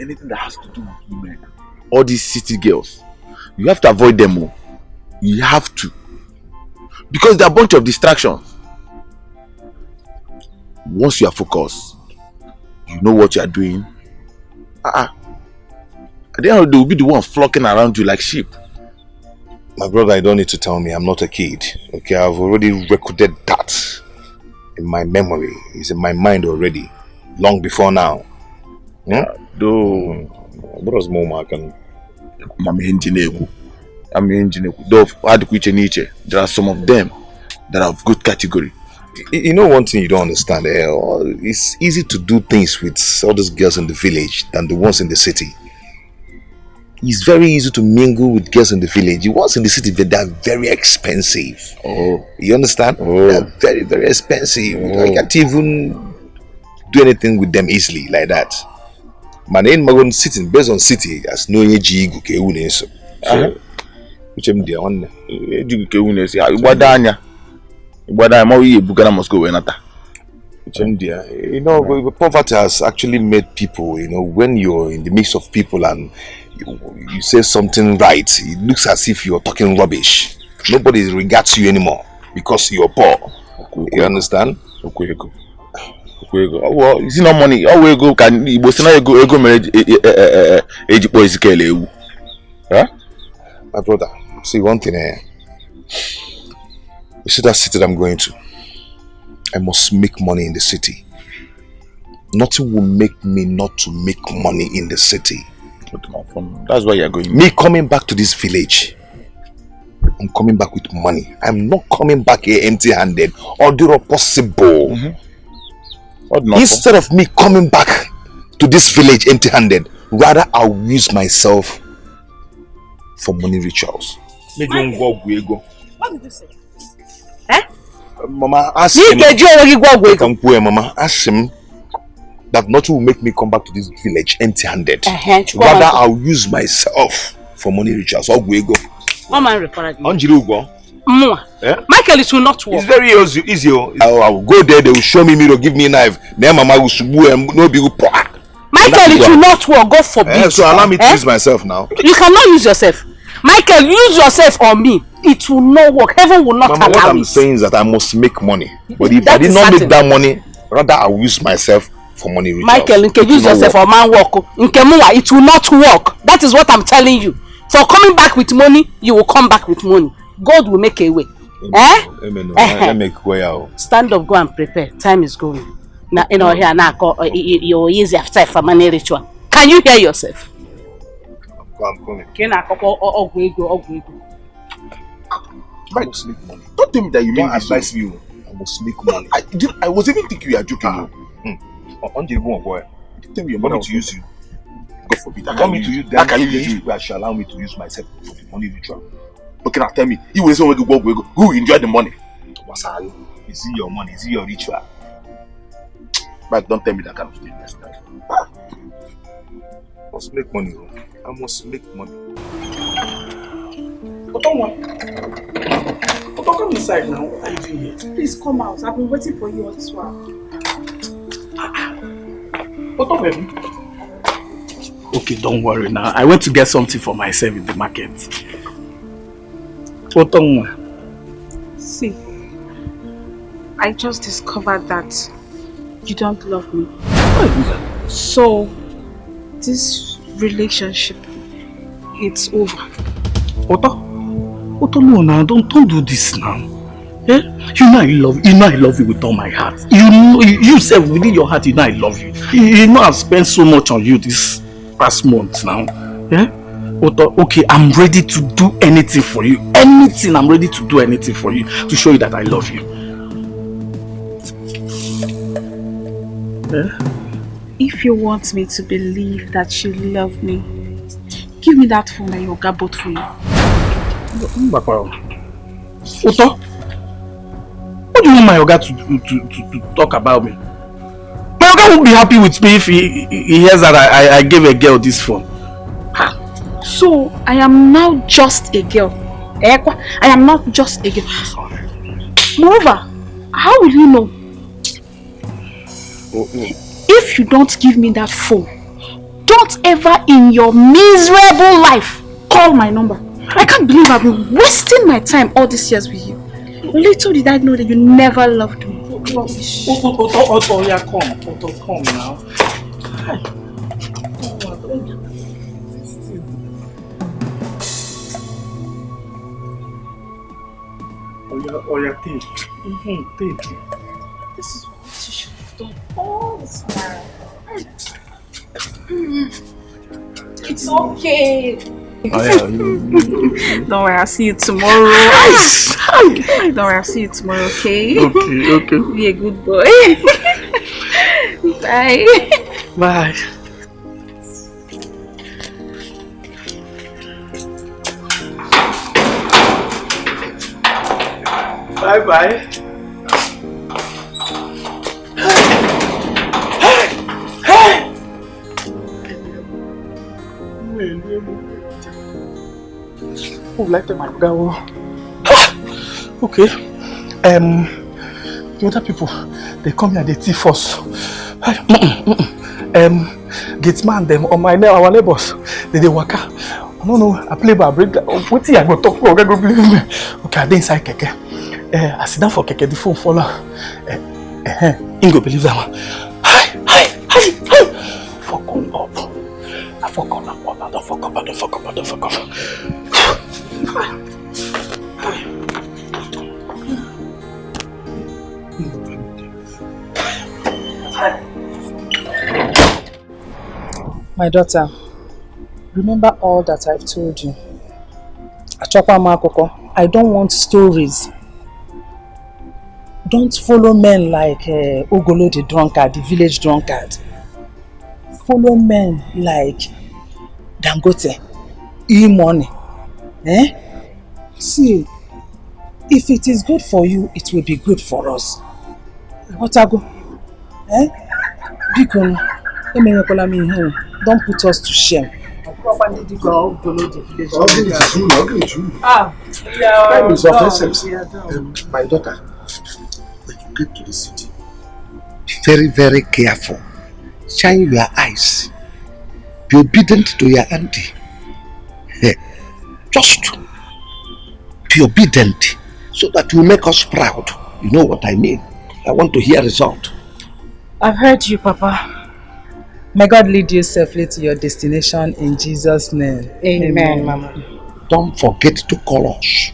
Anything that has to do with women, all these city girls, you have to avoid them all. You have to. Because they're a bunch of distractions. Once you are focused, you know what you are doing. At the end of the day, they will be the one flocking around you like sheep. My brother, I don't need to tell me I'm not a kid. Okay, I've already recorded that in my memory. It's in my mind already, long before now. Though, bro's more can. There are some of them that are of good category. You know one thing you don't understand, it's easy to do things with all those girls in the village than the ones in the city. It's very easy to mingle with girls in the village. The ones in the city, they are very expensive. Oh, you understand? They are very, very expensive. I can't even do anything with them easily like that. My name Magon sitting based on city as no jigu ke uneso. Which am the one jigu ke uneso. Ibadanya. Ibadanya mawi bugana must go wenata. You know, poverty has actually made people, you know, when you're in the midst of people and you say something right, it looks as if you're talking rubbish. Nobody regards you anymore because you're poor. You understand? Well, is it not money? Oh, we go can ego marriage age boys kele. Huh? My brother, see one thing here. You see that city that I'm going to? I must make money in the city. Nothing will make me not to make money in the city. That's why you're going. Me coming back to this village, I'm coming back with money. I'm not coming back here empty-handed. Or do possible. Instead of me coming back to this village empty-handed, rather I'll use myself for money rituals. What did you say? Mama, ask him. Mama, ask him that nothing will make me come back to this village empty-handed. Rather, I'll use myself for money rituals. I'll go. Michael, it will not work. It's very easy. I'll go there, they will show me mirror, give me a knife. Then Mama will subu and no be Michael, it will not work. God forbid. So allow me to use myself now. You cannot use yourself. Michael, use yourself on me. It will not work. Heaven will not allow it. What I'm saying is that I must make money. But if I did not make that money, rather I'll use myself for money rituals. Michael, you can use yourself for man work. It will not work. That is what I'm telling you. For coming back with money, you will come back with money. God will make a way. Amen. Let me go out. Stand up, go and prepare. Time is going. Now, here now, you're easy after for money ritual. Can you hear yourself? I'm coming. I must make money. Don't tell me that you don't advise me. I must make money. I was even thinking you are joking. On the one boy. Tell me you want me to use you. God forbid. I want me to use that. Can you use you? Shall allow me to use myself for the money ritual. Okay, now tell me. You will say who enjoy the money? Is it your money? Is it your ritual? But don't tell me that kind of thing next time. I must make money. I must make money. But come inside now. What are you doing here? Please come out. I've been waiting for you all this while. Baby. Okay, don't worry now. I went to get something for myself in the market. See, I just discovered that you don't love me. So, this relationship, it's over. Otto, no, now don't do this now. Eh? You know I love you with all my heart. You said within your heart, you know I love you. You know I've spent so much on you this past month now. Eh? Otto, okay, I'm ready to do anything for you. I'm ready to do anything for you to show you that I love you. Eh? If you want me to believe that you love me, give me that phone and you'll get both for you. Otto, what do you want my Oga to talk about me? My Oga won't be happy with me if he hears that I gave a girl this phone. So, I am now just a girl. I am not just a girl. Moreover, how will you know? If you don't give me that phone, don't ever in your miserable life call my number. I can't believe I've been wasting my time all these years with you. Little did I know that you never loved me. Otto, yeah, come. Otto, come now. Take. Take. This is what you should have done all this time. It's okay. Don't worry, I'll see you tomorrow. Don't worry, I'll see you tomorrow, okay? Okay. Be a good boy. Bye. Bye. Bye. Like my girl. Okay. The other people, they come here, they thief us. Gate man, them on our neighbors, they waka. No, I play by break. What I go talk for? Go believe me. Okay, I dey inside keke. I sit down for keke, the phone fall. You go believe that one. Hi. Fuck on up. I fuck on up. Don't fuck up. My daughter, remember all that I've told you. I don't want stories. Don't follow men like Ogolo the drunkard, the village drunkard. Follow men like Dangote, E-money. See, if it is good for you, it will be good for us. Otago, Bikon, don't put us to shame. My daughter, when you get to the city, be very, very careful. Shine your eyes. Be obedient to your auntie. Just be obedient so that you make us proud. You know what I mean? I want to hear result. I've heard you, Papa. May God lead you safely to your destination in Jesus' name. Amen, Mama. Don't forget to call us.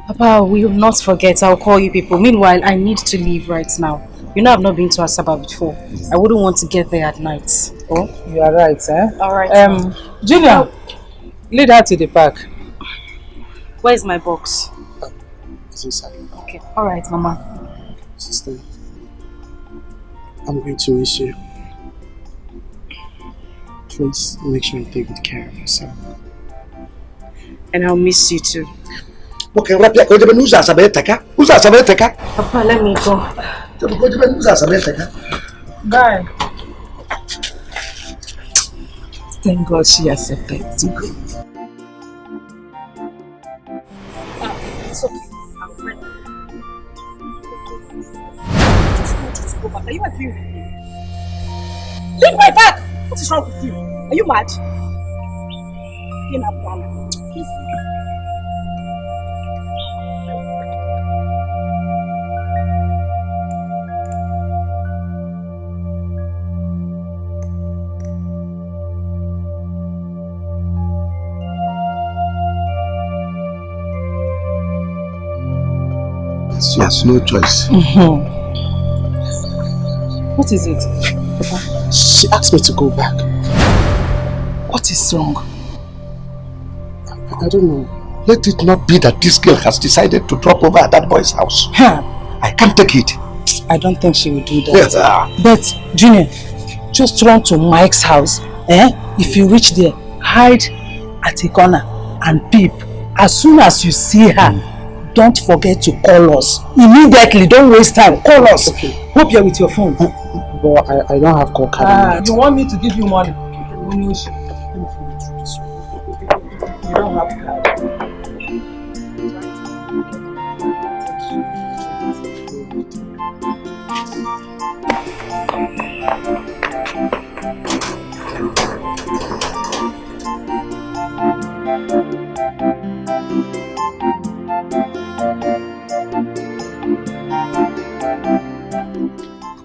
Papa, we will not forget. I'll call you people. Meanwhile, I need to leave right now. You know I've not been to Asaba before. I wouldn't want to get there at night. Oh, you are right, eh? Alright. Junior, lead her to the park. Where's my box? It's inside. Okay. Alright, Mama. Sister, I'm going to miss you. Please make sure you take good care of yourself. And I'll miss you too. Okay, Papa, let me go. Bye. Thank God she accepted to go. It's okay. I'm ready. Just want you to go back. Are you agreeing with me? Leave my bag! What is wrong with you? Are you mad? Please. She has no choice. What is it? Papa? She asked me to go back. What is wrong? I don't know. Let it not be that this girl has decided to drop over at that boy's house. I can't take it. I don't think she will do that. Yes, But, Junior, just run to Mike's house. If you reach there, hide at a corner and peep. As soon as you see her, don't forget to call us. Immediately, don't waste time. Call us. Okay. Hope you're with your phone. But I don't have call card. You want me to give you money? You don't have card.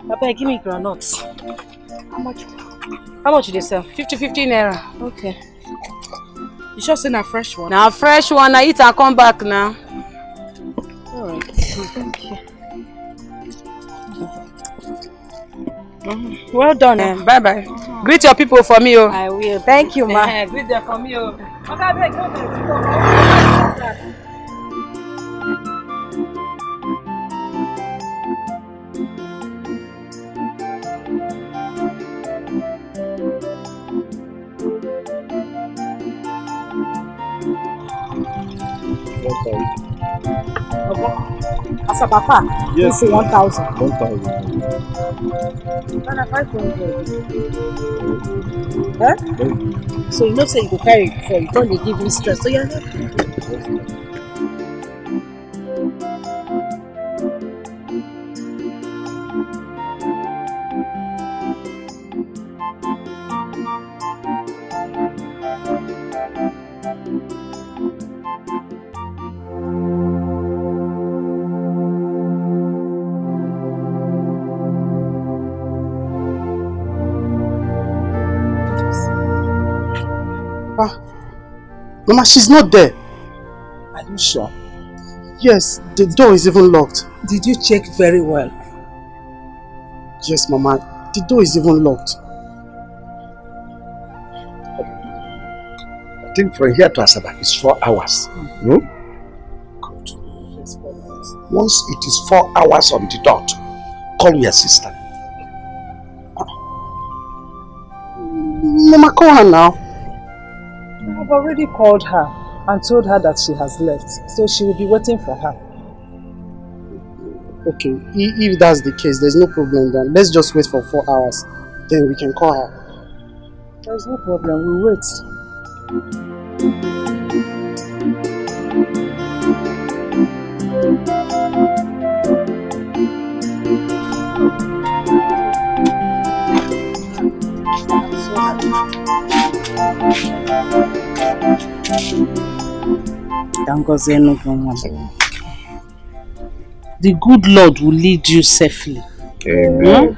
Papa, give me granuts. How much? How much do they sell? 50 naira. Okay. You sure say na fresh one? Now fresh one, I eat and come back now. Alright. Thank you. Well done. Bye bye. Greet your people for me, oh. I will. Thank you, ma. Greet them for me, oh. As a papa, Yes. this is 1,000. 1,000. 500. Huh? So you know say you go carry it before, you don't dey give me stress. So you're not. Mama, she's not there. Are you sure? Yes, the door is even locked. Did you check very well? Yes, Mama, the door is even locked. I think from here to Asaba is 4 hours. No? Good. Once it is 4 hours on the dot, call your sister. Mama, call her now. I've already called her and told her that she has left, so she will be waiting for her. Okay, if that's the case, there's no problem then. Let's just wait for 4 hours. Then we can call her. There's no problem, we'll wait. The good Lord will lead you safely. Amen.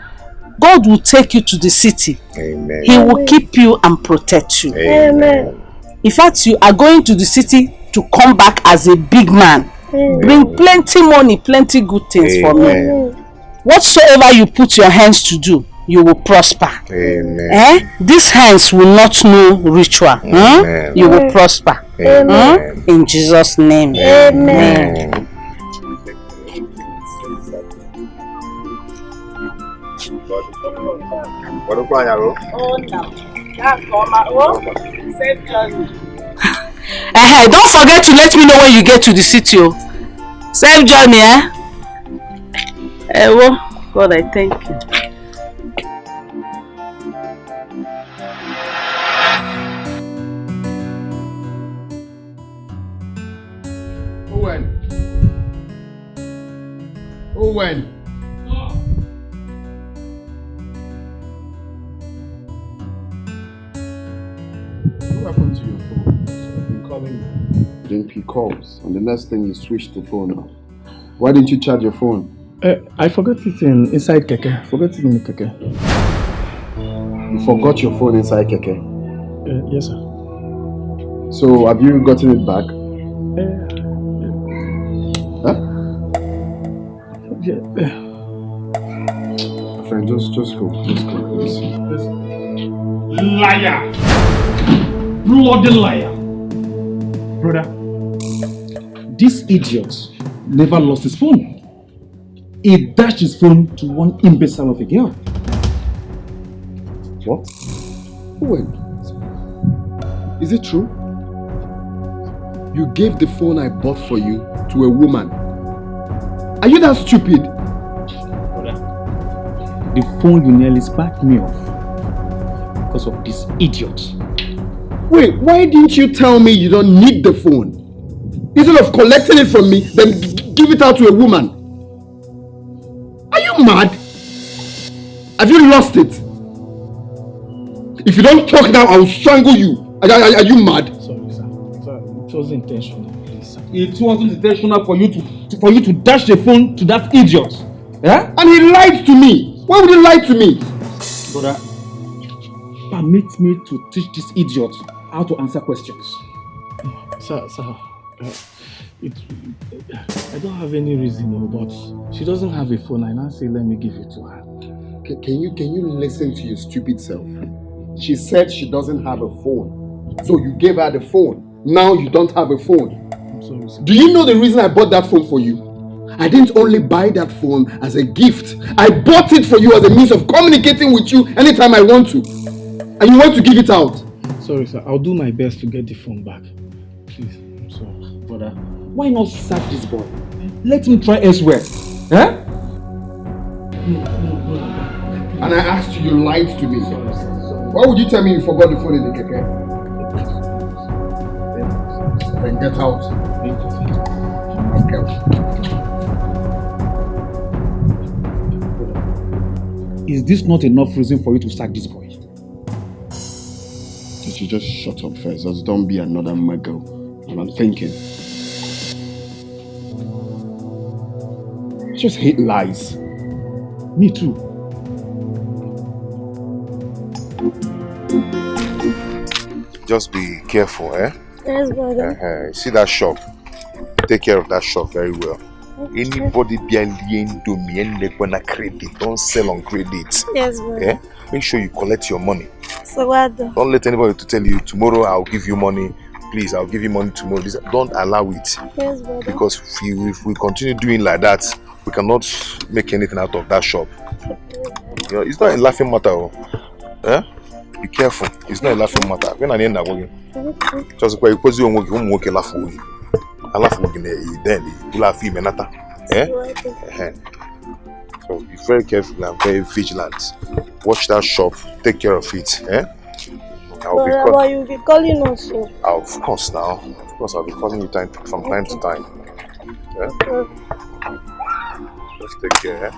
God will take you to the city. Amen. He will keep you and protect you. Amen. In fact, you are going to the city to come back as a big man. Bring plenty money, plenty good things for me. Whatsoever you put your hands to do, you will prosper. Amen. These hands will not know ritual. You will prosper. Amen. In Jesus' name. Amen. Don't forget to let me know when you get to the city. Safe journey, God, I thank you. Owen. What happened to your phone? So I've been calling you. You didn't pick calls, and the next thing you switched the phone off. Why didn't you charge your phone? I forgot it inside Keke. Forgot it in the Keke. You forgot your phone inside Keke. Yes, sir. So have you gotten it back? Huh? Yeah. Friend, just go. Just go, please. Liar! Bloody liar! Brother, this idiot never lost his phone. He dashed his phone to one imbecile of a girl. What? Owen, is it true? You gave the phone I bought for you to a woman. Are you that stupid? The phone you nearly sparked me off because of this idiot. Wait, why didn't you tell me you don't need the phone? Instead of collecting it from me, then give it out to a woman. Are you mad? Have you lost it? If you don't talk now, I will strangle you. Are you mad? Sorry, sir. It wasn't intentional, please, sir. It wasn't intentional for you to dash the phone to that idiot. Yeah? And he lied to me. Why would he lie to me? Brother, permit me to teach this idiot how to answer questions. Sir, I don't have any reason, but she doesn't have a phone. I now say, let me give it to her. Can you listen to your stupid self? She said she doesn't have a phone. So you gave her the phone. Now you don't have a phone. I'm sorry, sir. Do you know the reason I bought that phone for you? I didn't only buy that phone as a gift. I bought it for you as a means of communicating with you anytime I want to. And you want to give it out. Sorry, sir. I'll do my best to get the phone back. Please, I'm sorry. Brother, why not sack this boy? Let him try elsewhere. Huh? No. And I asked you, you lied to me. Sorry. Why would you tell me you forgot the phone in the keke? Then get out. Okay. Is this not enough reason for you to sack this boy? You should just shut up first. Just don't be another muggle. And I'm thinking. I just hate lies. Me too. Just be careful, eh? Yes, brother. See that shop? Take care of that shop very well. Okay. Anybody behind to credit, don't sell on credit. Yes, brother. Eh? Make sure you collect your money. So what? Don't let anybody to tell you tomorrow I'll give you money. Please, I'll give you money tomorrow. Don't allow it. Yes, brother. Because if we continue doing like that, we cannot make anything out of that shop. You know, it's not a laughing matter. Eh? Be careful. It's not a laughing matter. When I end up working, just because you won't laugh with you. I laugh with you, then you laugh with me. Eh? So be very careful and very vigilant. Watch that shop. Take care of it. Eh? But you'll be calling us. So. Of course, now. Of course, I'll be calling you from time to time. Yeah? Just take care. Eh?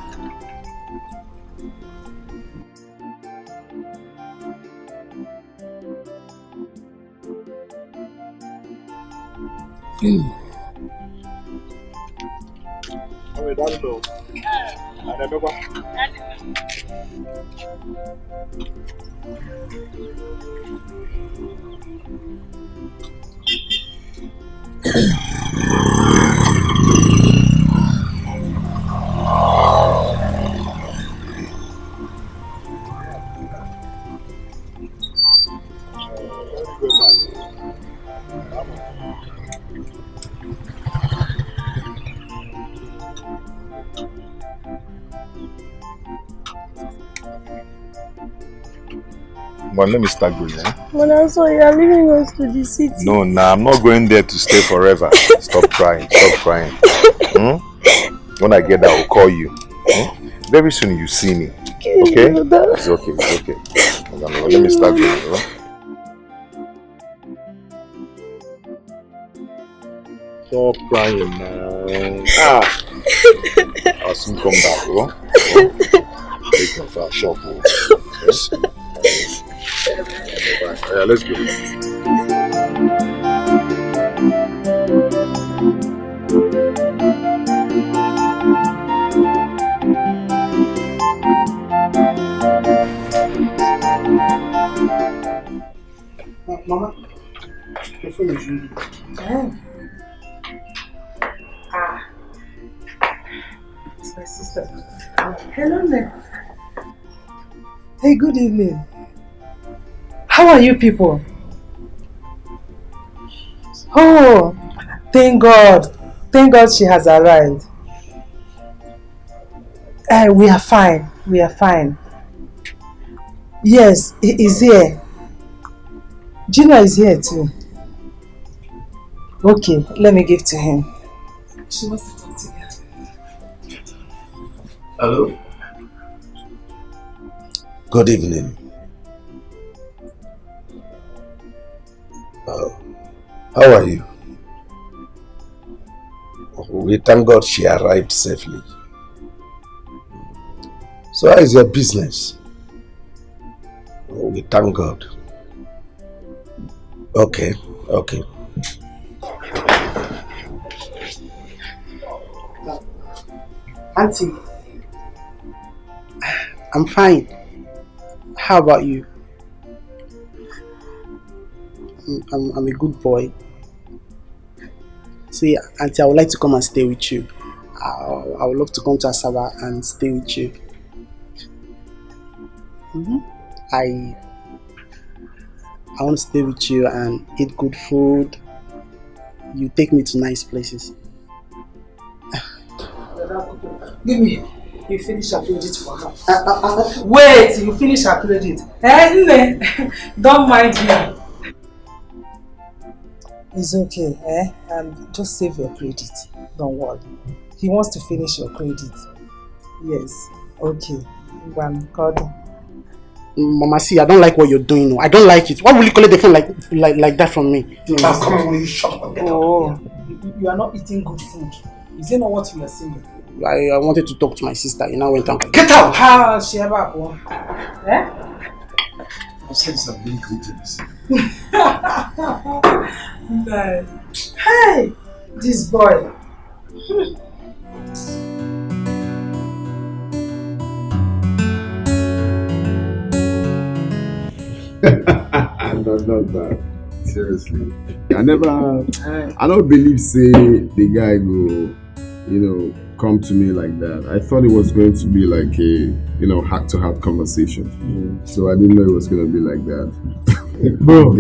But let me start going, eh? But also, you are leaving us to the city. No, I'm not going there to stay forever. Stop crying. When I get there, I'll call you. Very soon you see me. Okay? It's okay. Let me start going, right? Stop crying now. I'll soon come back, Take me for a shop, Yes? Yeah, let's go. Mama, the phone is ringing. It's my sister. Hello there. Hey, good evening. How are you people? Oh, thank God. Thank God she has arrived. We are fine. Yes, he is here. Gina is here too. Okay, let me give to him. She wants to talk to you. Hello? Good evening. How are you? We thank God she arrived safely. So how is your business? Oh, we thank God. Okay. Auntie, I'm fine. How about you? I'm a good boy. See, Auntie, I would like to come and stay with you. I would love to come to Asaba and stay with you. I want to stay with you and eat good food. You take me to nice places. Give me. You finish her credit for her. Wait, you finish her credit. Don't mind me. It's okay, just save your credit. Don't worry. He wants to finish your credit. Yes. Okay. Mama, see, I don't like what you're doing. No. I don't like it. Why will you collect the phone like that from me? Now come on, will you shut up? You are not eating good food. Is it not what you are saying? I wanted to talk to my sister. You now went down. Get out! How she ever go? I said some big greetings. Hey, this boy. Not. Seriously. I don't believe say the guy go, come to me like that. I thought it was going to be like a, heart-to-heart conversation. So I didn't know it was going to be like that. Bro,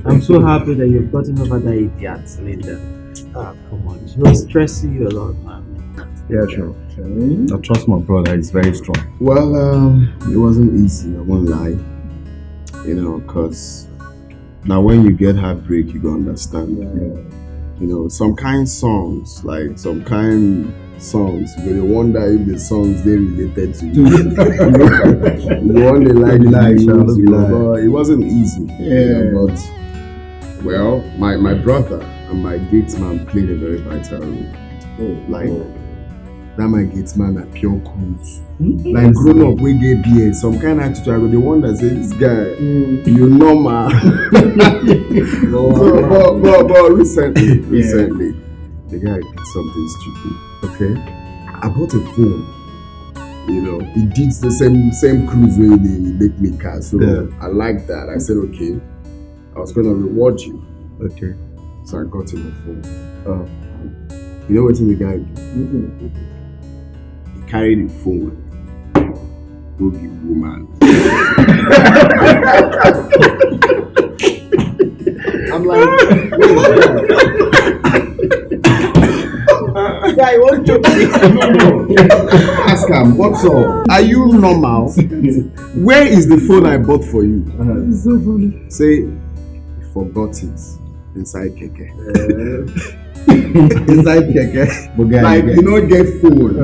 I'm so happy that you've gotten over that idiot, Linda. Come on. She was stressing you a lot, man. Yeah, sure. I trust my brother, he's very strong. Well, it wasn't easy, I won't lie. Because now when you get heartbreak, you go understand. Some kind songs, you go wonder if the songs they related to you. You want to but it wasn't easy. But well, my brother and my gate man played a very vital role. That my gate man are pure cruise. Like grown up, we get beer, some kind of attitude. I go, the one that say this guy, you normal. But recently, the guy did something stupid. Okay, I bought a phone. He did the same cruise where they make me car. So I like that. I said, okay, I was gonna reward you. Okay, so I got him a phone. You know what the guy do? He carried the phone. Go give woman. I'm like, guy, what you ask him, what's up? Are you normal? Where is the phone I bought for you? It's so funny. Say, you forgot it inside keke. Inside keke. Like, you don't get phone.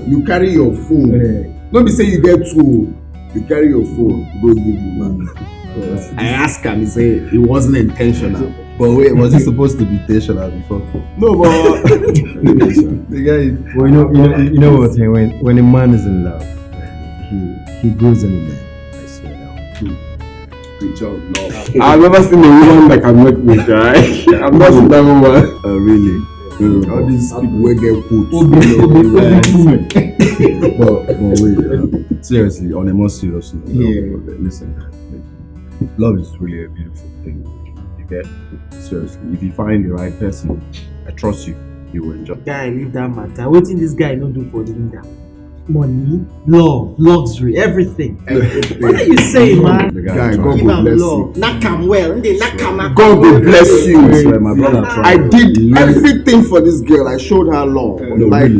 You carry your phone. Don't be saying you get two. You carry your phone, go give you man. I asked him, he said it wasn't intentional. But wait, was it supposed to be intentional before? No, but the guy. Well, you know what? When a man is in love, he goes anywhere. I swear now. Good job, love. I've never seen a woman that can work with guy. I've not seen that woman. Oh, really? All these people will get put. But wait, seriously, on a more serious note, listen, love is really a beautiful thing. You get? Seriously, if you find the right person, I trust you, you will enjoy. Guy, leave that matter. What did this guy not do for Linda? Money, love, luxury, everything. What are you saying, man? The guy, God give will bless love. you. Knock him well. God will bless you. My brother I did everything for this girl. I showed her love.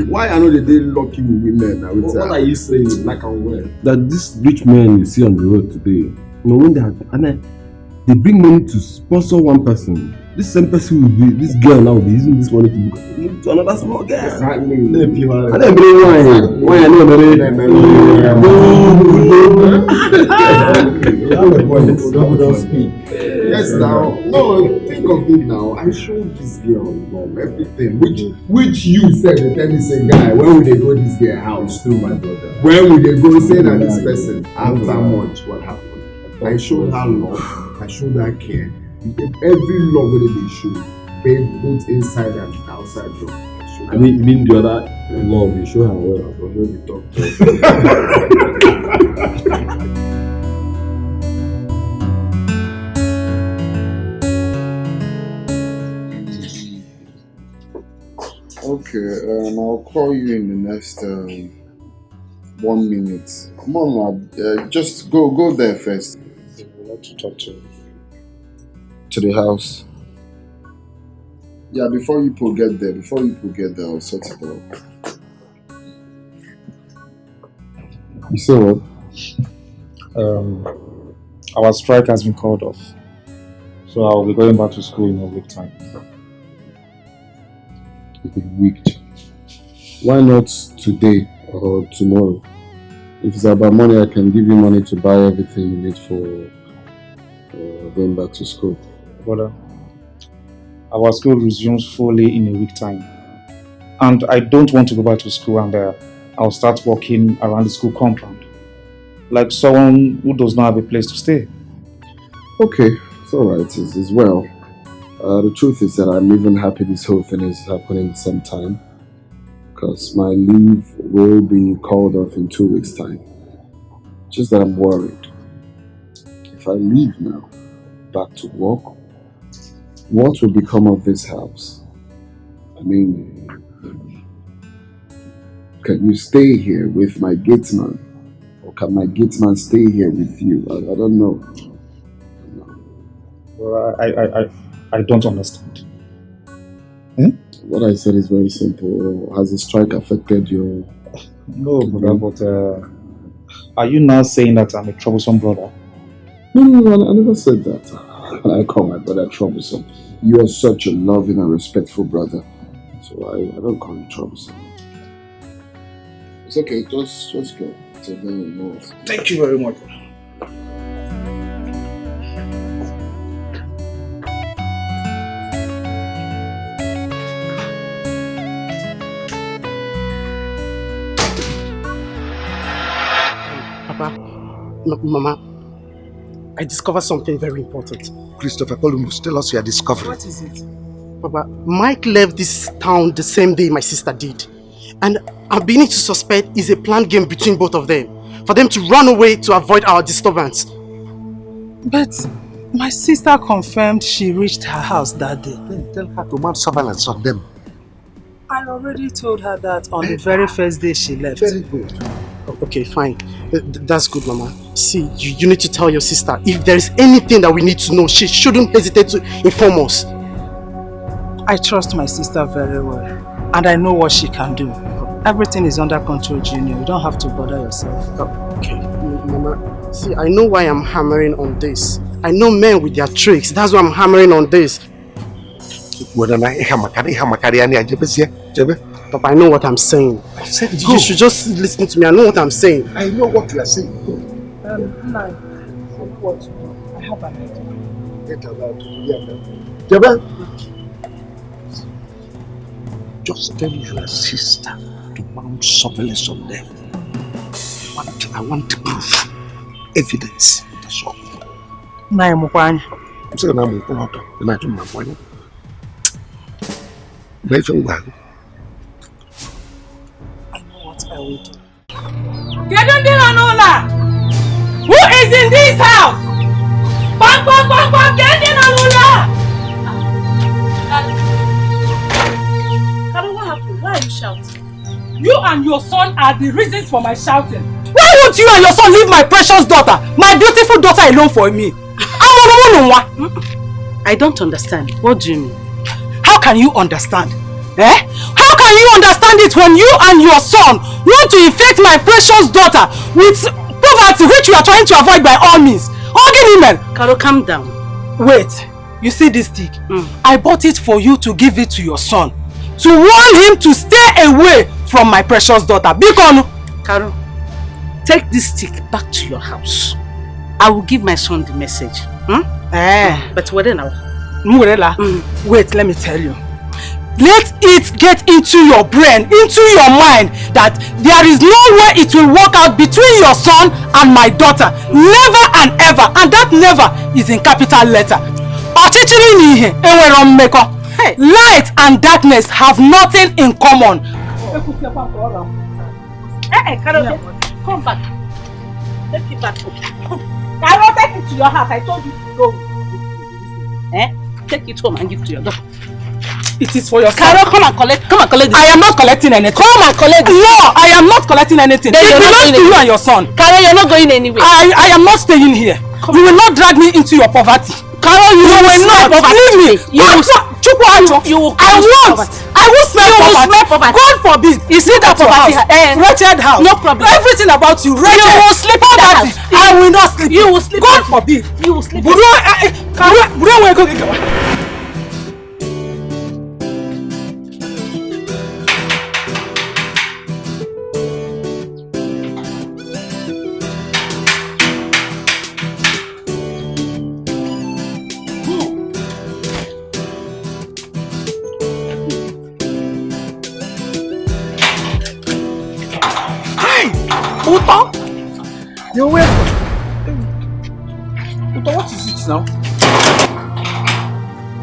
Why I know that they lucky with women? What are you saying? Knock him well. That this rich man you see on the road today, when they They bring money to sponsor one person. This same person will be, this girl now will be using this money to move to another small girl. Exactly. And then bring wine. Wine, I know, Don't speak. Yes, now. No, think of it now. I showed this girl everything. Which you said, the time you say, guy, when will they go this girl house? To my brother. When will they go say that this person? After much, what happened? I showed her love. I showed her care. Every love that they show, both inside and outside love. I mean the other love, you show her well. I will show you talk to Okay, I'll call you in the next 1 minute. Mama, just go there first. I would like to talk to you. To the house. Yeah, before you get there, I'll sort it out. You see what? Our strike has been called off. So I'll be going back to school in a week time. A week? Why not today or tomorrow? If it's about money, I can give you money to buy everything you need for going back to school. Brother, our school resumes fully in a week time. And I don't want to go back to school and I'll start walking around the school compound. Like someone who does not have a place to stay. Okay, it's alright, it's well. The truth is that I'm even happy this whole thing is happening at the same time. Because my leave will be called off in 2 weeks' time. Just that I'm worried. If I leave now, back to work, what will become of this house? I mean, can you stay here with my gateman? Or can my gateman stay here with you? I don't know. Well, I don't understand. What I said is very simple. Has the strike affected your... No, brother, but are you now saying that I'm a troublesome brother? No, I never said that. I call my brother troublesome. You are such a loving and respectful brother. So I don't call you troublesome. It's okay, just go. So then you know. Thank you very much. Papa, Mama, I discovered something very important. Christopher Columbus, tell us your discovery. What is it? Papa, Mike left this town the same day my sister did. And I'm beginning to suspect it's a planned game between both of them. For them to run away to avoid our disturbance. But my sister confirmed she reached her house that day. Then tell her to mount surveillance on them. I already told her that on the very first day she left. Very good. Okay, fine. That's good, Mama. See, you need to tell your sister if there is anything that we need to know, she shouldn't hesitate to inform us. I trust my sister very well. And I know what she can do. Everything is under control, Junior. You don't have to bother yourself. Okay, Mama. See, I know why I'm hammering on this. I know men with their tricks. That's why I'm hammering on this. Papa, I know what I'm saying. I said go. You should just listen to me. I know what I'm saying. I know what you are saying. What? I have an idea. Get about Jebe, just tell your sister to mount surveillance on them. I want proof, evidence. That's all. I'm saying I'm going to imagine my point. I will do. Who is in this house? Bang, bang, bang, bang, Karo, what happened? Why are you shouting? You and your son are the reasons for my shouting. Why won't you and your son leave my precious daughter, my beautiful daughter, alone for me? I don't understand. What do you mean? How can you understand? How can you understand it when you and your son want to infect my precious daughter with poverty which you are trying to avoid by all means? Karo, calm down. Wait, you see this stick? I bought it for you to give it to your son. To warn him to stay away from my precious daughter. Bikono. Carol, take this stick back to your house. I will give my son the message. But where now? Wait, let me tell you. Let it get into your brain, into your mind, that there is no way it will work out between your son and my daughter. Never and ever. And that never is in capital letter. Light and darkness have nothing in common. Carol, come back. Take it back. Carol, take it to your house. I told you to go. Take it home and give it to your daughter. It is for your son. Carol, come and collect this. I am not collecting anything. Come and collect this. No, I am not collecting anything. It belongs to you and your son. Carol, you're not going anywhere. I am not staying here. You will not drag me into your poverty. Carol, you will not. Leave me. I will smell poverty. God forbid. You see that poverty? Wretched house. No problem. Everything about you, wretched. You will sleep in that house. I will not sleep. You will sleep. God forbid. You will sleep. Uto? You're welcome. Uto, what is it now?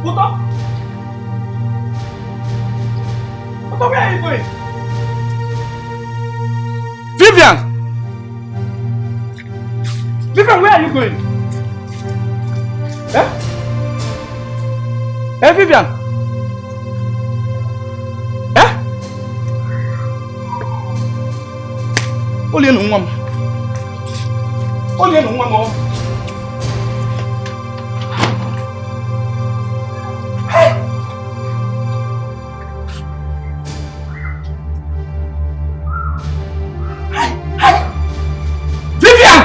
Uto? Uto, where are you going? Vivian! Vivian, where are you going? Eh? Hey, Vivian! Only no one. Only no one more. Vivian!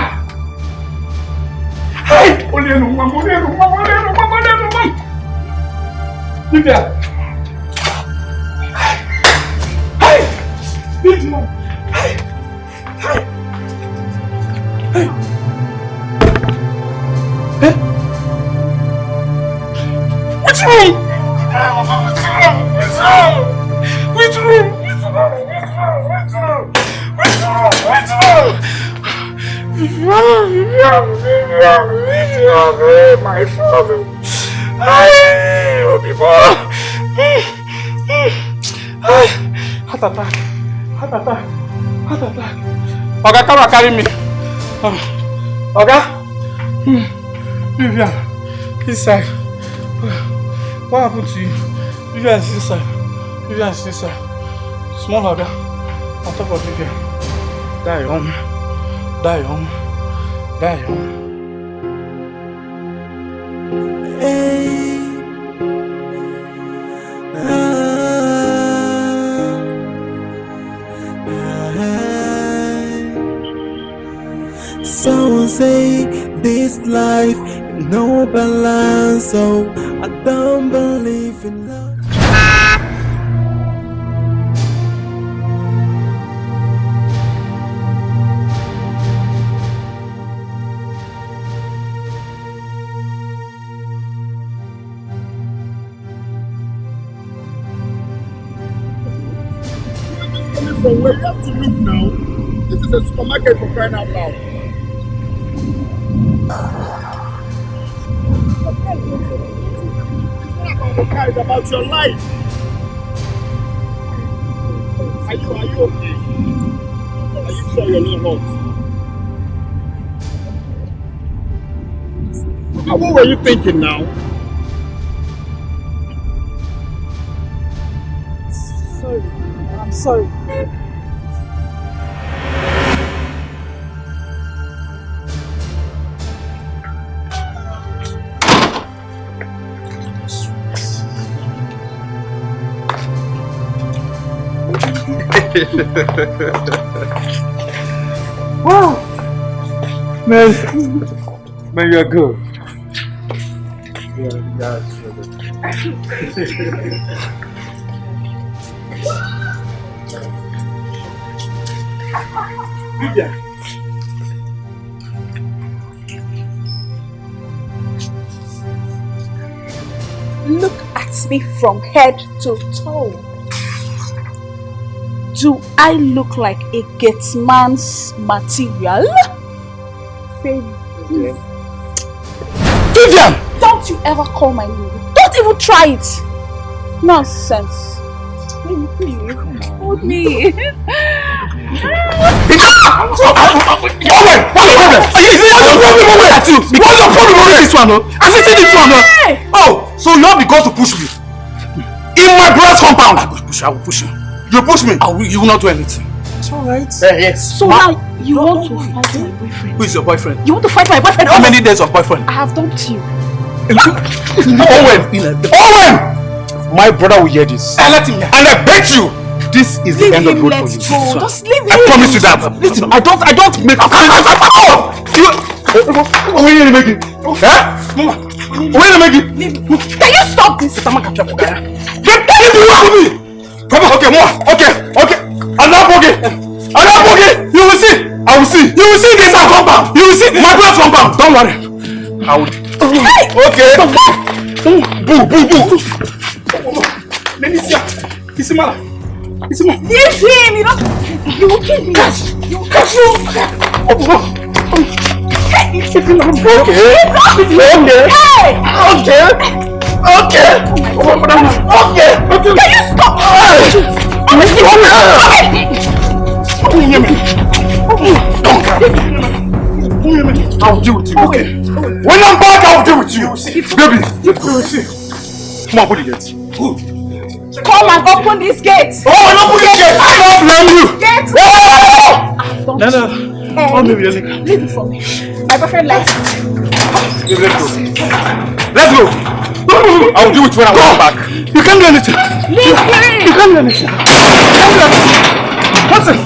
Hey! Only no one. Vivian! Hey! Vivian! What's wrong? My father. Heart attack. Oga, come and carry me. Oga? Vivian, inside. What happened to you? Vivian is inside. Small Oga, on top of Vivian. Die on. Someone say this life no balance, so I don't believe in love. From where you have to look now. This is a supermarket for crying out loud. It's not about the car, it's about your life. Are you okay? Are you sure you're not hot? What were you thinking now? I'm sorry. Wow! Man, you're good. Look at me from head to toe. Do I look like a Getman's material? Baby. Vivian! Don't you ever call my name. Don't even try it. Nonsense. Hold me. What's the problem with this one? I see this one. Oh, so you all because to push me in my brother's compound? I will push you. You push me? You will not do anything. It's alright. Yes. So now you want to fight my boyfriend? Who is your boyfriend? You want to fight my boyfriend? How many days of boyfriend? I have done to you. Owen! My brother will hear this. And let him hear. And I bet you this is the end of the road for you. Just leave him. I promise you that. Listen, I don't make a Where are you making? Where are you making? Can you stop this? Get you away from me! Come on, okay. Anapoge! You will see! I will see! You will see this compound! You will see my brother's compound! Don't worry! I will. Okay! Boo! Let me see. Leave him! You will kill me! You will catch you! Okay! Can you stop? I'll deal with you, okay? When I'm back, I'll deal with you. Baby, let's go. Come on, open the gate. Come and open this gate. Oh, open this gate. I don't blame you. No. Leave it for me. My boyfriend likes it. Let's go. I'll do it when I come back. You can't do anything. Leave him. You can't do anything. What's it?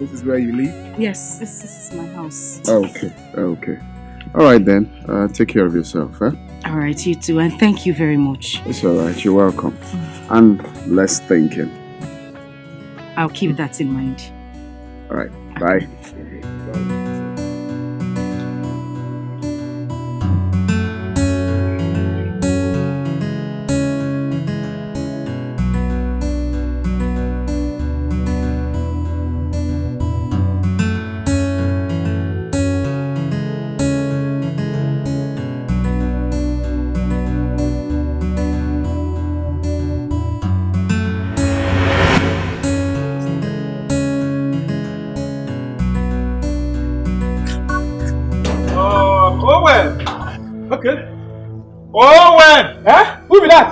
This is where you live? Yes, this is my house. Okay. Alright then, take care of yourself, eh? Alright, you too, and thank you very much. It's alright, you're welcome. And less thinking. I'll keep that in mind. Alright, bye.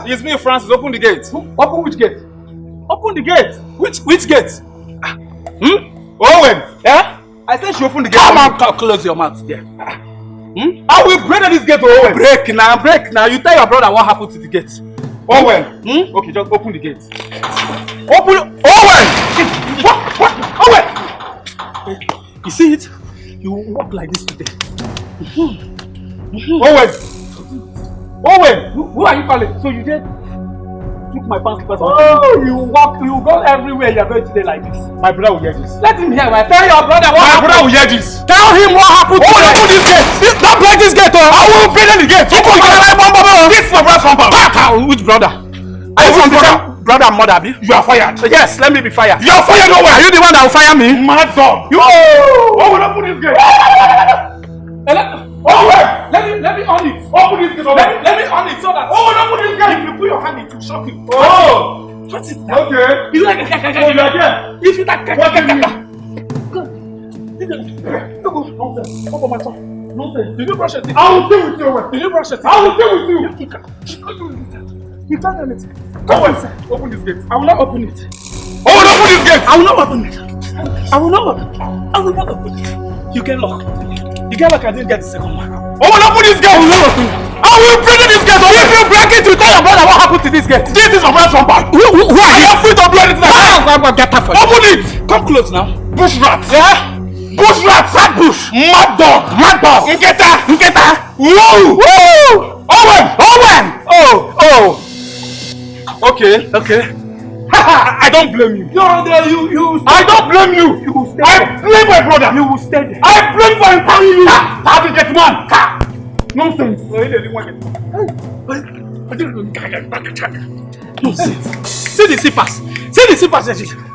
It's me, Francis. Open the gate. Open which gate? Open the gate. Which gate? Owen. Yeah? I said she open the gate. Come on, close your mouth there. I will break this gate, Owen. Break now. You tell your brother what happened to the gate. Owen. Okay, just open the gate. Open. Owen. Owen. You see it? You walk like this today. Owen, who are you calling? So you just took my pants slippers. Oh, you go everywhere. You are going today like this. My brother will hear this. Let him hear. Tell your brother what happened. My brother will hear this. Tell him what happened. Open this gate. Don't break this gate. I will break the gate. This is my brother's compound. Which brother? I want brother. brother and mother, Abi? You are fired. Yes, let me be fired. You are fired nowhere. Are you the one that will fire me? Mad dog. You. Oh, will open this gate. Let me on it. Open this gate. Let me on it so that. Oh, will open this gate. If you put your hand, it will shock you. Oh. What is that? Okay. You like a if you like what do you mean? Open my tongue. Nonsense. Did you brush your teeth? I will deal with you. Did you brush your teeth? I will deal with you. You can't do anything. Come on, open this gate. I will not open it. Oh, open this gate. I will not open it. I will not open it. I will not open it. You get locked. You get locked. I didn't get the second one. Oh, open this gate. I will not open it. I will break this gate. If you break it, you tell your brother what happened to this gate. This is my friend's compound. Who are you? I am free to do anything. Get that for you. Open it. Come close now. Bush rat. Yeah? Bush rat. Rat bush. Mad dog. Mad dog. Nketa. Woo. Woo. Owen. Oh. Okay. I don't blame you. No, you. I don't blame you. You will stay I there. blame my brother. You will stay there. I blame for empowering you. How to get man. Nonsense. Nonsense. See the slippers.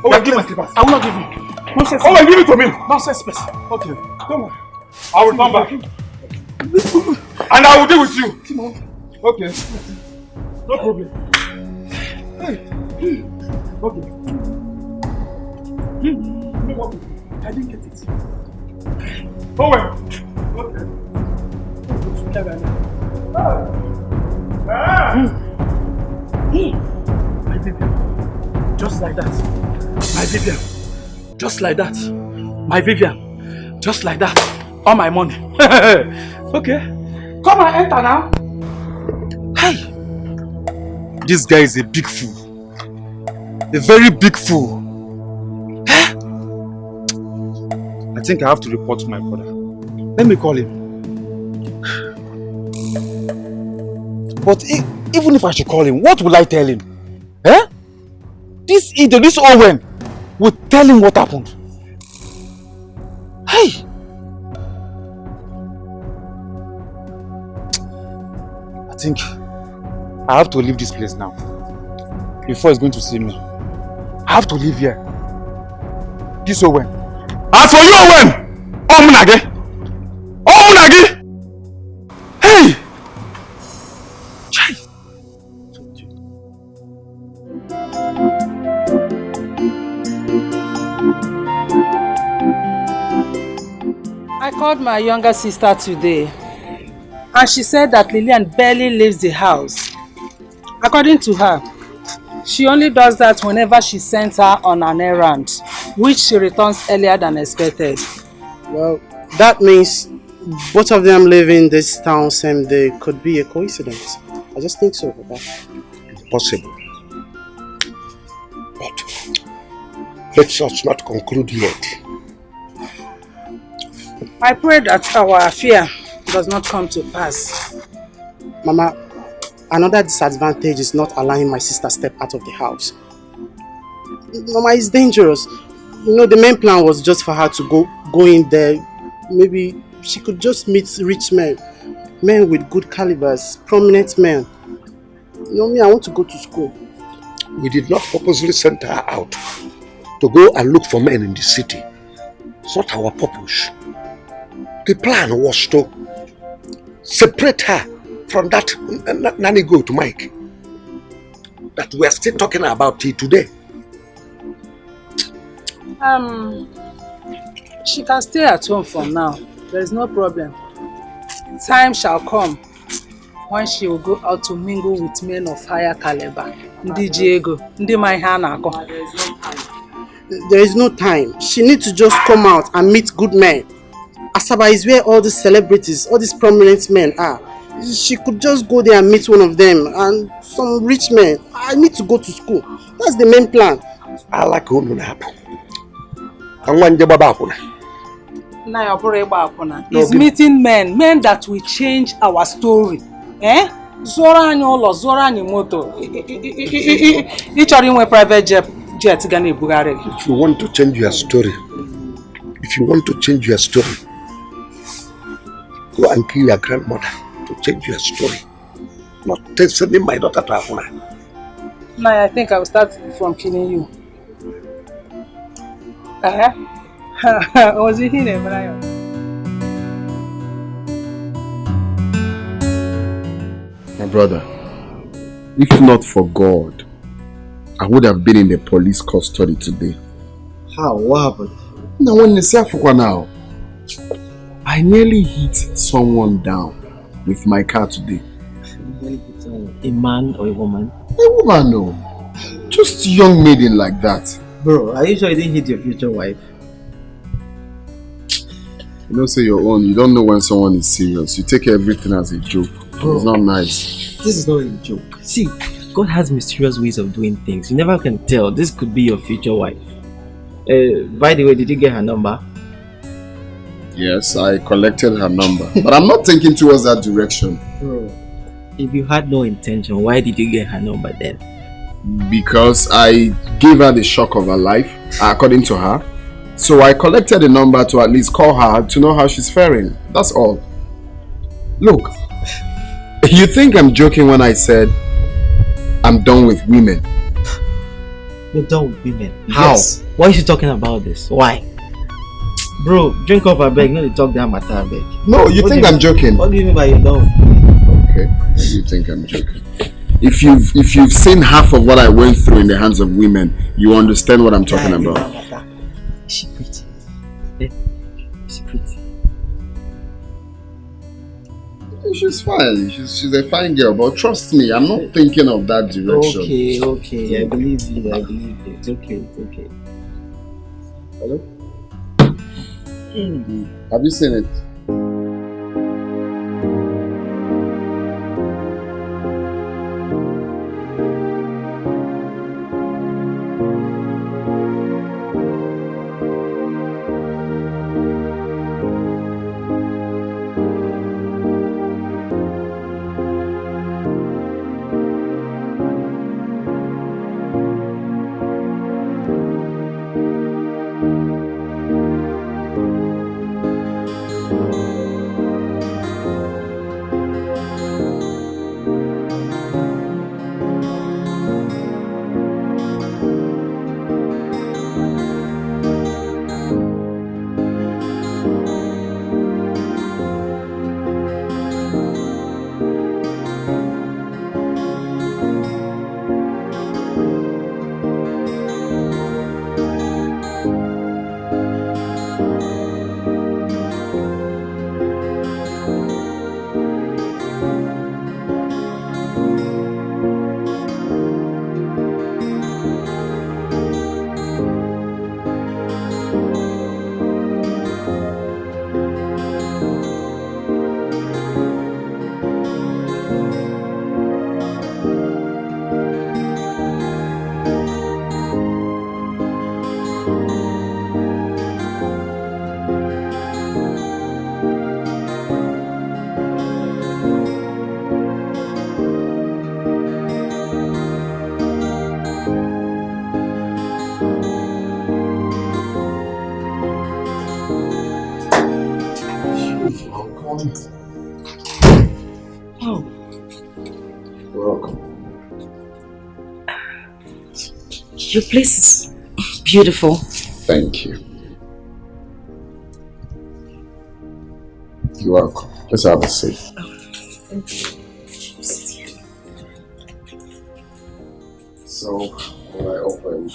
Oh, give my slippers. I will not give you. Nonsense. Oh, give it to me. Nonsense, person. Okay. Don't worry. I will come back. And I will deal with you. Okay. No problem. Okay. I didn't get it. Oh, well. Okay. My Vivian. Just like that. My Vivian. Just like that. My Vivian. Just like that. All my money. Okay. Come and enter now. Hey! This guy is a big fool. A very big fool. I think I have to report to my brother. Let me call him. But even if I should call him, what will I tell him? This idiot, this Owen, will tell him what happened. Hey! I think I have to leave this place now. Before he's going to see me. I have to leave here. This Owen. As for you, Owen! Omunage! Hey! I called my younger sister today and she said that Lillian barely leaves the house. According to her, she only does that whenever she sends her on an errand, which she returns earlier than expected. Well, that means both of them live in this town same day. Could be a coincidence. I just think so, Papa. Possible. But let us not conclude yet. I pray that our affair does not come to pass. Mama, another disadvantage is not allowing my sister step out of the house. Mama, it's dangerous. You know, the main plan was just for her to go in there. Maybe she could just meet rich men. Men with good calibers, prominent men. You know me, I want to go to school. We did not purposely send her out to go and look for men in the city. It's not our purpose. The plan was to separate her from that nanny goat Mike that we are still talking about it today. She can stay at home for now. There is no problem. Time shall come when she will go out to mingle with men of higher caliber. Ndi Diego, Ndi Maihanako. There is no time. She needs to just come out and meet good men. Asaba is where all these celebrities, all these prominent men are. She could just go there and meet one of them and some rich men. I need to go to school. That's the main plan. I like who will happen. Is meeting men that will change our story. Zora anyị ụlọ, zora anyị moto. Ị chọrọ inwe private jet ga na-ebugharị. If you want to change your story, go and kill your grandmother to change your story. Not sending my daughter to Afuna. Now I think I will start from killing you. Was it here, Brian? My brother, if not for God, I would have been in the police custody today. How? What happened? Now when you say now, I nearly hit someone down with my car today. A man or a woman? A woman, no. Just a young maiden like that. Bro, are you sure you didn't hit your future wife? You don't say your own. You don't know when someone is serious. You take everything as a joke. Bro, it's not nice. This is not a joke. See, God has mysterious ways of doing things. You never can tell. This could be your future wife. By the way, did you get her number? Yes, I collected her number. But I'm not thinking towards that direction. Bro, if you had no intention, why did you get her number then? Because I gave her the shock of her life, according to her. So I collected the number to at least call her to know how she's faring. That's all. Look, you think I'm joking when I said I'm done with women? You're done with women? How? Yes. Why is she talking about this? Why? Bro, drink up a beg, no they talk that matter beg. No, you think I'm joking? What do you mean by you're done with women? Okay, you think I'm joking. If you've seen half of what I went through in the hands of women, you understand what I'm talking about. Is she pretty? Yeah. Is she pretty? She's fine. She's a fine girl, but trust me, I'm not thinking of that direction. Okay. I believe you. It's okay. Hello? Have you seen it? Your place is beautiful. Thank you. You're welcome. Let's have a seat. Thank you. So, what I offer you?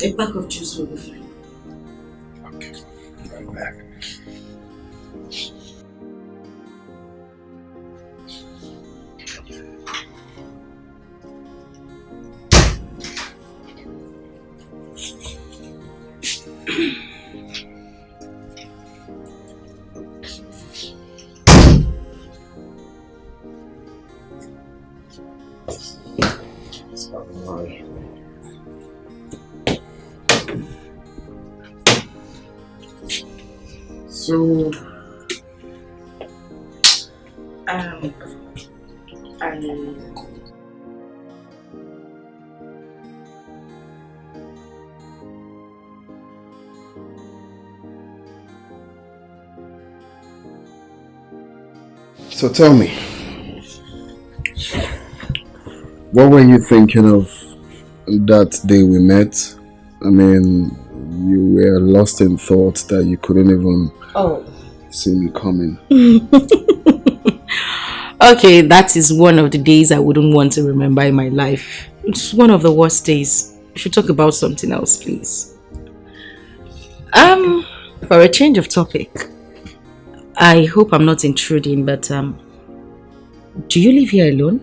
A pack of juice will be fine. Okay. Right back. So, so tell me, What were you thinking of that day we met? I mean, you were lost in thought that you couldn't even see me coming. Okay, that is one of the days I wouldn't want to remember in my life. It's one of the worst days. We should talk about something else, please. For a change of topic, I hope I'm not intruding, but do you live here alone?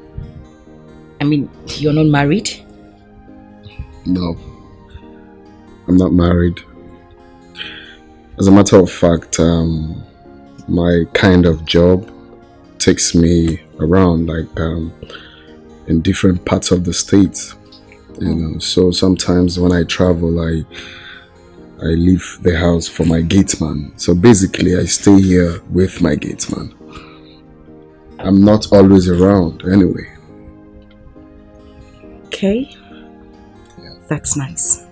I mean, you're not married? No, I'm not married. As a matter of fact, my kind of job takes me around, like in different parts of the state, you know. So sometimes when I travel, I leave the house for my gateman. So basically, I stay here with my gateman. I'm not always around anyway. Okay, that's nice.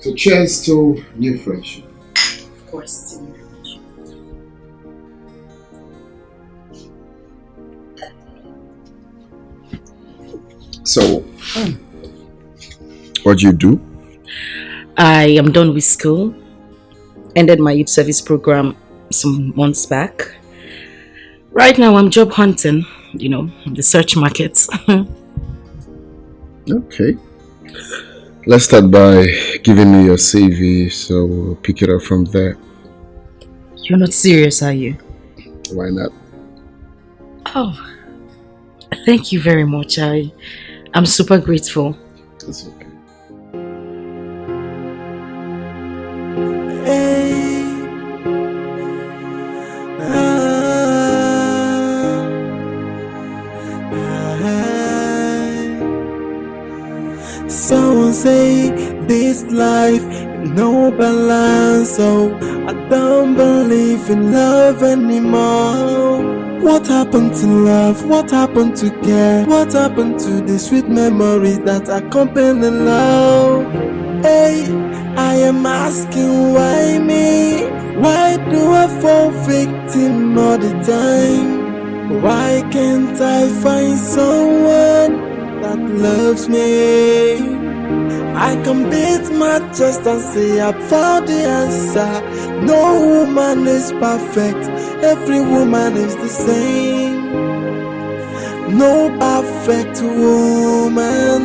So cheers to new friendship. Of course. So, what do you do? I am done with school. Ended my youth service program some months back. Right now I'm job hunting, you know, the search markets. Okay. Let's start by giving me your CV, so we'll pick it up from there. You're not serious, are you? Why not? Oh, thank you very much. I'm super grateful. That's okay. Someone say this life no balance, so I don't believe in love anymore. What happened to love? What happened to care? What happened to the sweet memories that accompany love? Hey, I am asking why me? Why do I fall victim all the time? Why can't I find someone that loves me? I can beat my chest and say I found the answer. No woman is perfect, every woman is the same. No perfect woman.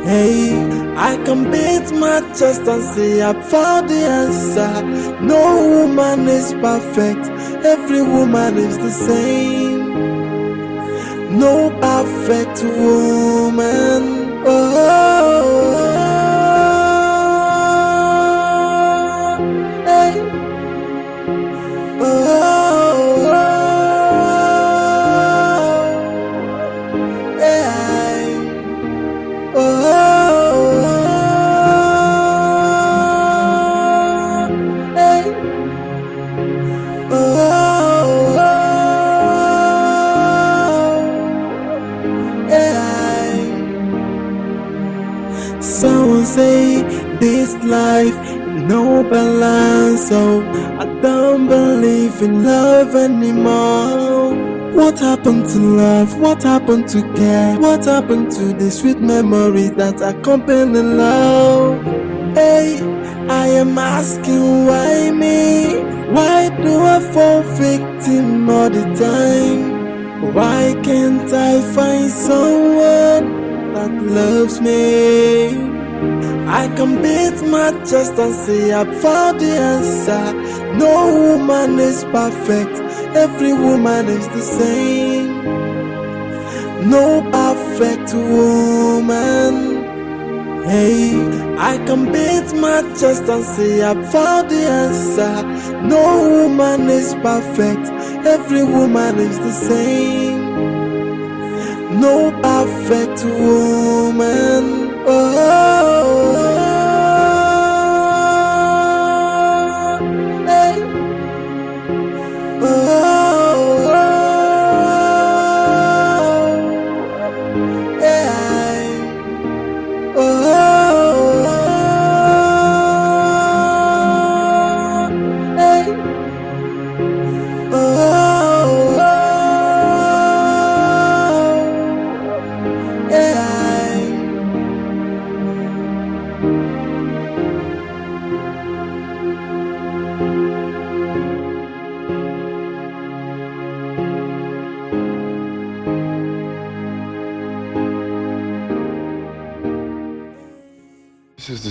Hey, I can beat my chest and say I found the answer. No woman is perfect, every woman is the same. No perfect woman. Someone say this life no balance, so I don't believe in love anymore. What happened to love? What happened to care? What happened to the sweet memories that accompany love? Hey, I am asking why me? Why do I fall victim all the time? Why can't I find someone that loves me? I can beat my chest and say I found the answer. No woman is perfect, every woman is the same. No perfect woman. Hey, I can beat my chest and say I found the answer. No woman is perfect, every woman is the same. No perfect woman.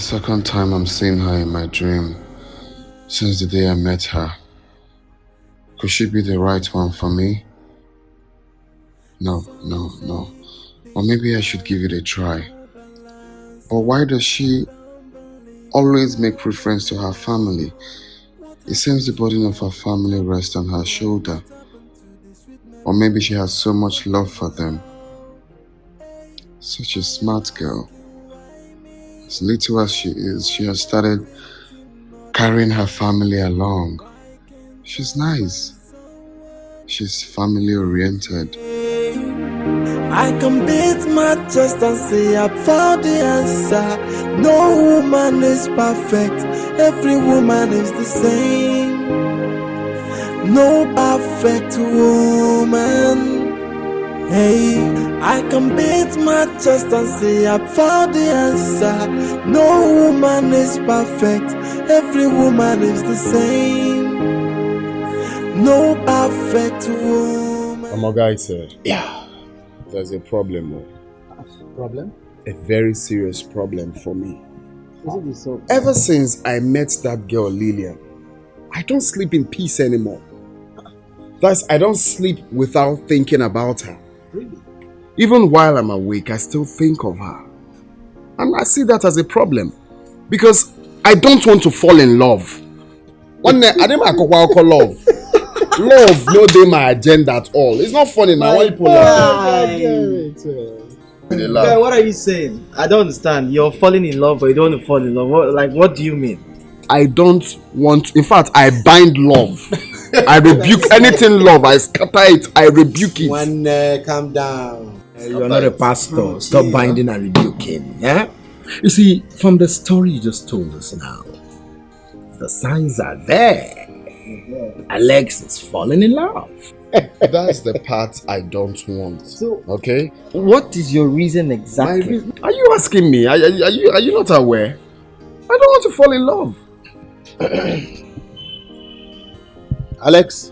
second time I'm seeing her in my dream since the day I met her. Could she be the right one for me? No. Or maybe I should give it a try. But why does she always make reference to her family? It seems the burden of her family rests on her shoulder. Or maybe she has so much love for them. Such a smart girl. As little as she is, she has started carrying her family along. She's nice. She's family oriented. I can beat my chest and say I found the answer. No woman is perfect. Every woman is the same. No perfect woman. Hey, I can beat my chest and say I found the answer. No woman is perfect. Every woman is the same. No perfect woman. My guy said, yeah, there's a problem. Problem? A very serious problem for me. Is it so? Ever since I met that girl Lillian, I don't sleep in peace anymore. Thus, I don't sleep without thinking about her. Really? Even while I'm awake, I still think of her. And I see that as a problem. Because I don't want to fall in love. One day, I didn't call love. Love no dey my agenda at all. It's not funny now. Why you pull up? Guy, what are you saying? I don't understand. You're falling in love, but you don't want to fall in love. What do you mean? I don't want. In fact, I bind love. I rebuke anything love. I scatter it. I rebuke it. One, calm down. You're not a pastor. Stop binding and rebuking. Yeah. You see, from the story you just told us now, the signs are there. Alex is falling in love. That's the part I don't want. So, okay? What is your reason exactly? Are you asking me? Are you not aware? I don't want to fall in love. Alex,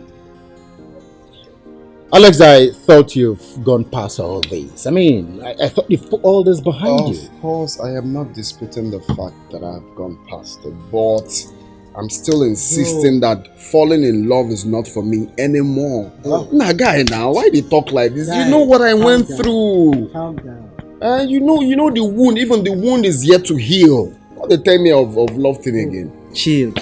I thought you've gone past all this. I mean, I thought you've put all this behind you. Of course, I am not disputing the fact that I've gone past it, but I'm still insisting that falling in love is not for me anymore. Nah, guy, now why they talk like this? You know what I went through. Calm down. You know the wound. Even the wound is yet to heal. What they tell me of love thing again? Chill.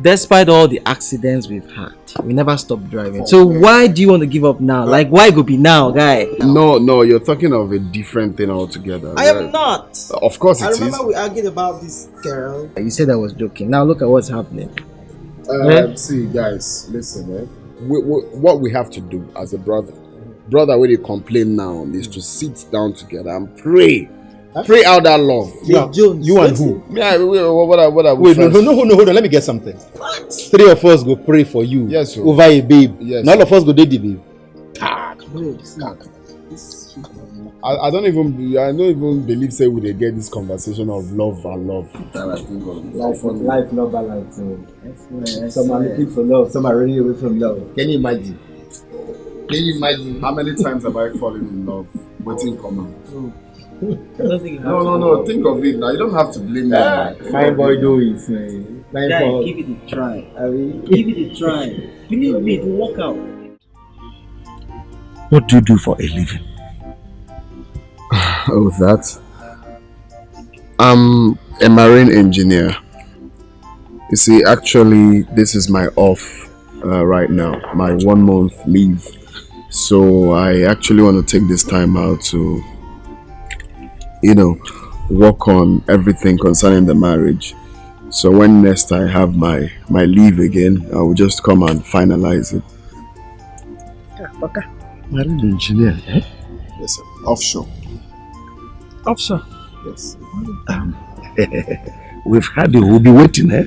Despite all the accidents we've had, we never stopped driving. So why do you want to give up now? Like, why go be now, guy? No, you're talking of a different thing altogether. I am not. Of course it is. I remember we argued about this girl. You said I was joking. Now look at what's happening. See, guys, listen. What we have to do as a brother, when they complain now, is to sit down together and pray. Pray out that love. You and who? Yeah, what wait, no, hold on. Let me get something. What? 3 of us go pray for you. Yes, sir. Over a babe. Yes. None of us go date the babe. I don't even believe say we dey get this conversation of love and love. Life not balance. Some are looking for love, some are running away from love. Can you imagine? How many times have I fallen in love? Waiting common. No. Think of it now. You don't have to blame me. Fine boy, do it, man. Guy, give it a try. Give it a try. Believe me, it will work out. What do you do for a living? Oh, that? I'm a marine engineer. You see, actually, this is my off right now. My 1 month leave. So I actually want to take this time out to work on everything concerning the marriage. So when next I have my leave again, I will just come and finalize it. Okay. Marine engineer, eh? Yes, sir. Offshore. Offshore? Yes. We've had you. We'll be waiting, eh?